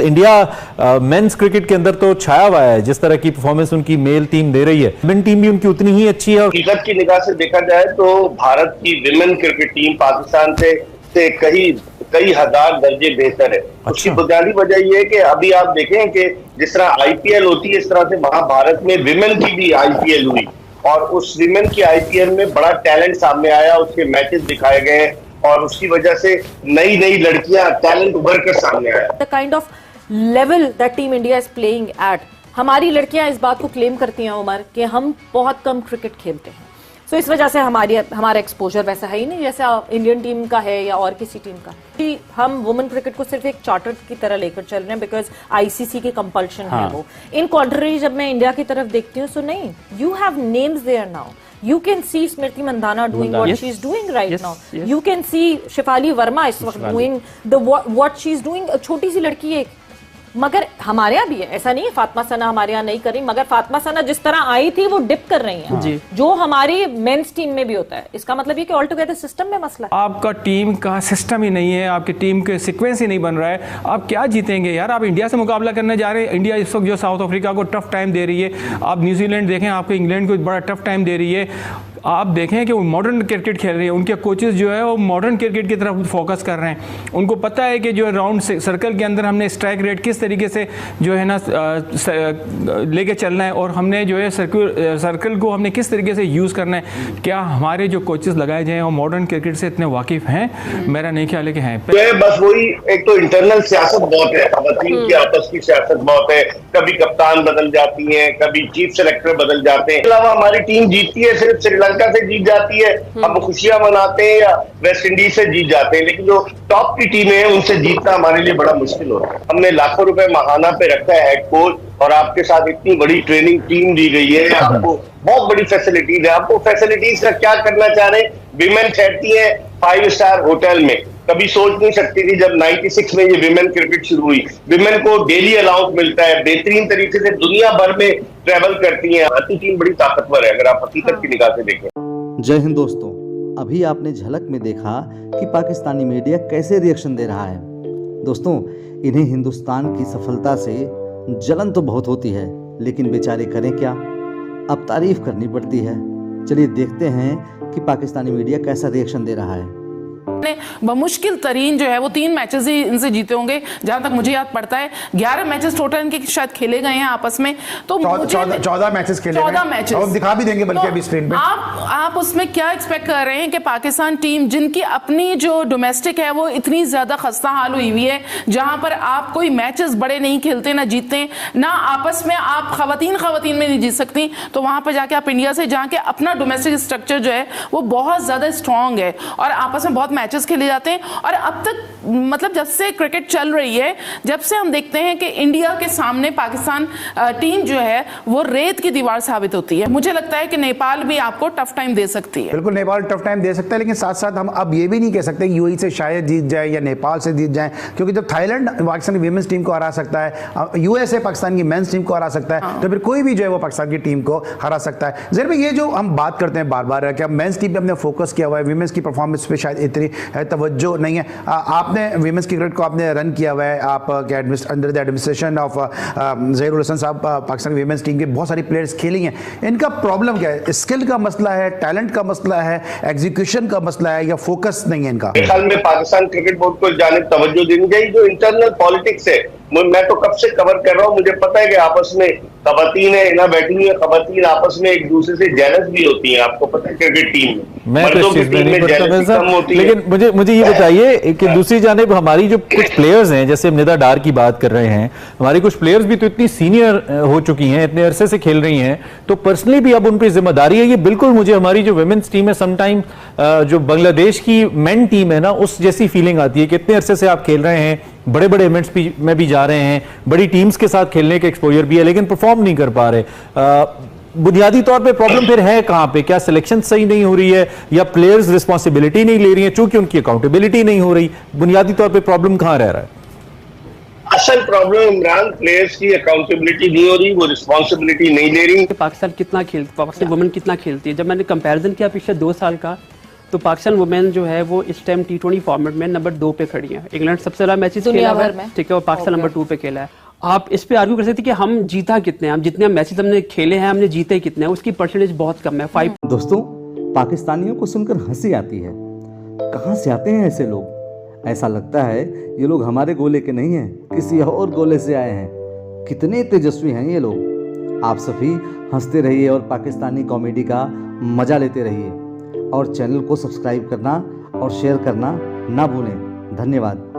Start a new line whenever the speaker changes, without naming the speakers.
India men's cricket के अंदर तो छाया हुआ है, जिस तरह की परफॉर्मेंस उनकी मेल टीम दे रही है, विमेन टीम भी उनकी उतनी ही अच्छी है।
हकीकत की निगाह से देखा जाए तो भारत की विमेन क्रिकेट टीम पाकिस्तान से कई हजार दर्जे बेहतर है। उसकी बुनियादी वजह यह है कि अभी आप देखें कि जिस तरह आईपीएल होती है, इस तरह से वहां भारत में विमेन की भी आईपीएल हुई और उस विमेन की आईपीएल में बड़ा टैलेंट सामने आया, उसके मैचेस दिखाए गए और उसकी वजह से नई नई लड़कियां टैलेंट उभर कर सामने आया।
The kind of level that team India is playing at, हमारी लड़कियां इस बात को क्लेम करती हैं उमर कि हम बहुत कम क्रिकेट खेलते हैं। सो इस वजह से हमारा एक्सपोजर वैसा है ही नहीं जैसा इंडियन टीम का है या और किसी टीम का। हम वुमेन क्रिकेट को सिर्फ एक चार्टर की तरह लेकर चल रहे हैं बिकॉज आईसीसी की कंपल्शन है वो। इन कॉन्ट्ररी जब मैं इंडिया की तरफ देखती हूँ, सो नहीं, you have names there now. You can see Smriti Mandhana doing what she's doing right now. You can see Shefali Verma is doing what she's doing. छोटी सी लड़की है, मगर हमारे यहाँ भी है, ऐसा नहीं है फातिमा सना हमारे यहाँ नहीं करी, मगर फातिमा सना जिस तरह आई थी वो डिप कर रही हैं, जो हमारी मेंस टीम में भी होता है। इसका मतलब ये कि ऑल टुगेदर सिस्टम में मसला है।
आपका टीम का सिस्टम ही नहीं है, आपकी टीम के सीक्वेंस ही नहीं बन रहा है, आप क्या जीतेंगे यार। आप इंडिया से मुकाबला करने जा रहे हैं, इंडिया इस वक्त जो साउथ अफ्रीका को टफ टाइम दे रही है, आप न्यूजीलैंड देखें, आपको इंग्लैंड को बड़ा टफ टाइम दे रही है। आप देखें कि वो मॉडर्न क्रिकेट खेल रही है, उनके कोचेस जो है वो मॉडर्न क्रिकेट की तरफ फोकस कर रहे हैं। उनको पता है कि जो राउंड सर्कल के अंदर हमने स्ट्राइक रेट किस तरीके से जो है ना लेके चलना है और हमने जो है सर्कल को हमने किस तरीके से यूज़ करना है। क्या हमारे जो कोचेस लगाए जाए वो मॉडर्न क्रिकेट से इतने वाकिफ हैं? मेरा नहीं ख्याल है कि हैं।
बस वही, एक तो इंटरनल सियासत बहुत है, खवातीन की आपस की सियासत बहुत है, कभी कप्तान बदल जाती है, कभी चीफ सेलेक्टर बदल जाते हैं। इसके अलावा हमारी टीम जीतती है सिर्फ श्रीलंका से जीत जाती है, हम खुशियां मनाते हैं, या वेस्ट इंडीज से जीत जाते हैं, लेकिन जो टॉप की टीमें हैं उनसे जीतना हमारे लिए बड़ा मुश्किल होता है। हमने लाखों रुपए महाना पे रखा है हेड कोच, और आपके साथ इतनी बड़ी ट्रेनिंग टीम दी गई है, आपको बहुत बड़ी फैसिलिटीज है। आपको फैसिलिटीज का क्या करना चाह रहे हैं? विमेन ठहरती है 5 स्टार होटल में, कभी सोच नहीं सकती थी जब 96 में ये विमेन क्रिकेट शुरू हुई। विमेन को डेली अलाउंस मिलता है, बेहतरीन तरीके से दुनिया भर में ट्रेवल करती है। भारतीय टीम बड़ी ताकतवर है अगर आप हकीकत की निगाह से देखें।
जय हिंद दोस्तों, अभी आपने झलक में देखा कि पाकिस्तानी मीडिया कैसे रिएक्शन दे रहा है। दोस्तों, इन्हें हिंदुस्तान की सफलता से जलन तो बहुत होती है, लेकिन बेचारे करें क्या, अब तारीफ करनी पड़ती है। चलिए देखते हैं कि पाकिस्तानी मीडिया कैसा रिएक्शन दे रहा है।
मुश्किल तरीन जो है वो 3 मैचेस ही इनसे जीते होंगे, जहां तक मुझे याद पड़ता है। 11 मैचेस टोटल इनके शायद खेले गए हैं आपस में, तो
14 मैचेस खेले,
14 मैचेस
हम दिखा भी देंगे बल्कि अभी स्क्रीन पे।
आप उसमें क्या एक्सपेक्ट कर रहे हैं कि पाकिस्तान टीम जिनकी अपनी जो डोमेस्टिक है वो इतनी ज्यादा खस्ता हाल हुई हुई है, जहां पर आप कोई मैचेस बड़े नहीं खेलते, ना जीतते, ना आपस में आप खवातीन में नहीं जीत सकती, तो वहां पर जाके आप इंडिया से जहां के अपना डोमेस्टिक स्ट्रक्चर जो है वो बहुत ज्यादा स्ट्रांग है और आपस में बहुत मैचेस खेले जाते हैं। और अब तक मतलब जब से क्रिकेट चल रही है, जब से हम देखते हैं कि इंडिया के सामने पाकिस्तान टीम जो है वो रेत की दीवार साबित होती है। मुझे लगता है कि नेपाल भी आपको टफ टाइम दे सकती है।
बिल्कुल, नेपाल टफ टाइम दे सकता है, लेकिन साथ साथ हम अब ये भी नहीं कह सकते यूएई से शायद जीत जाए या नेपाल से जीत जाए, क्योंकि जब थाईलैंड पाकिस्तान की विमेंस टीम को हरा सकता है, यूएसए पाकिस्तान की मेंस टीम को हरा सकता है, तो फिर कोई भी जो है वो पाकिस्तान की टीम को हरा सकता है। जहर में ये जो हम बात करते हैं बार बार है कि मेंस टीम पे हमने फोकस किया हुआ है, विमेंस की परफॉर्मेंस पे शायद इतनी तवज्जो नहीं है। आपने विमेंस क्रिकेट को आपने रन किया हुआ है, आप under the administration of Zaheerul Hasan sahab, Pakistan women's team के बहुत सारी प्लेयर्स खेली हैं। इनका प्रॉब्लम क्या है? स्किल का मसला है, टैलेंट का मसला है, एग्जीक्यूशन का मसला है, या फोकस नहीं है इनका?
ख्याल में पाकिस्तान क्रिकेट बोर्ड को जानिब तवज्जो देनी चाहिए। जो इंटरनल पॉलिटिक्स है, मैं तो कब से कवर कर रहा हूँ, मुझे पता है कि आपस में खवातीन है ना बैठी हुई है, खवातीन आपस में एक दूसरे से जेलस भी होती हैं, आपको पता है क्रिकेट टीम में मर्दों की टीम में जेलसी कम होती है।
लेकिन मुझे ये बताइए कि दूसरी जानिब हमारी जो कुछ प्लेयर्स हैं, जैसे निदा डार की बात कर रहे हैं, हमारी कुछ प्लेयर्स भी तो इतनी सीनियर हो चुकी हैं, इतने अरसे से खेल रही हैं, तो पर्सनली भी अब उन पर जिम्मेदारी है। ये बिल्कुल मुझे हमारी जो विमेंस टीम है समटाइम जो बांग्लादेश की मेन टीम है ना, उस जैसी फीलिंग आती है कि इतने अरसे से आप खेल रहे हैं, बड़े बड़े इवेंट्स में भी जा रहे हैं, बड़ी टीम्स के साथ खेलने के एक्सपोजर भी है, लेकिन परफॉर्म नहीं कर पा रहे। बुनियादी तौर पे प्रॉब्लम फिर है कहां पे? क्या सिलेक्शन सही नहीं हो रही है, या प्लेयर्स रिस्पॉन्सिबिलिटी नहीं ले रही है चूंकि उनकी अकाउंटेबिलिटी नहीं हो रही? बुनियादी तौर पे प्रॉब्लम कहां रह रहा है?
असल प्रॉब्लम इमरान, प्लेयर्स की अकाउंटेबिलिटी नहीं हो रही, वो रिस्पॉन्सिबिलिटी नहीं ले रही।
पाकिस्तान वुमेन कितना खेलती है, जब मैंने कंपैरिजन किया पिछले 2 साल का, तो पाकिस्तान वुमेन जो है वो इस टाइम T20 फॉर्मेट में नंबर 2 पे खड़ी है। इंग्लैंड सबसे ज़्यादा मैचेस खेला
दुनिया
है,
भर में।
ठीक है, और पाकिस्तान नंबर 2 पे खेला है। आप इस पे आर्ग्यू कर सकते हैं कि हम जीता कितने हैं, हम जितने मैचेस हमने खेले हैं हमने जीते कितने हैं, उसकी परसेंटेज बहुत कम है, 5।
दोस्तों, पाकिस्तानियों को सुनकर हंसी आती है। कहाँ से आते हैं ऐसे लोग? ऐसा लगता है ये लोग हमारे गोले के नहीं हैं, किसी और गोले से आए हैं। कितने तेजस्वी हैं ये लोग। आप सभी हंसते रहिए और पाकिस्तानी कॉमेडी का मजा लेते रहिए, और चैनल को सब्सक्राइब करना और शेयर करना ना भूलें। धन्यवाद।